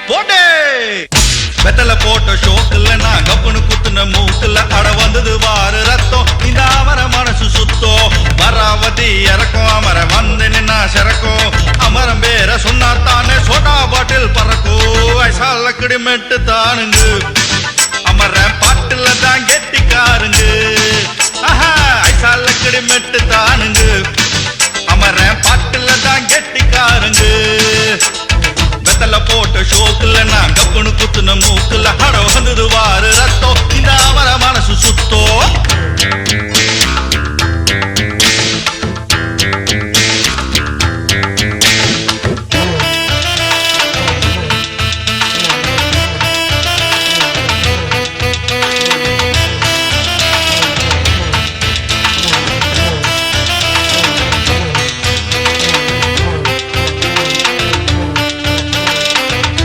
போட்டே வெத்தல போட்ட ஷோக்குல நான் கப்புனு குத்துன மூக்குல அட வந்தது வாரு ரத்தம் இந்த அமர மனசு சுத்தம் மராவதி இறக்கும் அமர வந்து நின்னா சிறக்கும் அமரம் பேர சொன்னா தானே சோடா பாட்டில் பறக்கும் ஐசால கிடிமெட்டு தானுங்க அமர பாட்டுல தான் கெட்டிக்காருங்க ஆஹா ஐசால கிடிமெட்டு தானுங்க அமர பாட்டுல தான் கெட்டிக்காருங்க வெத்தல போட்ட ஷோக்குல நான் கப்புனு குத்துன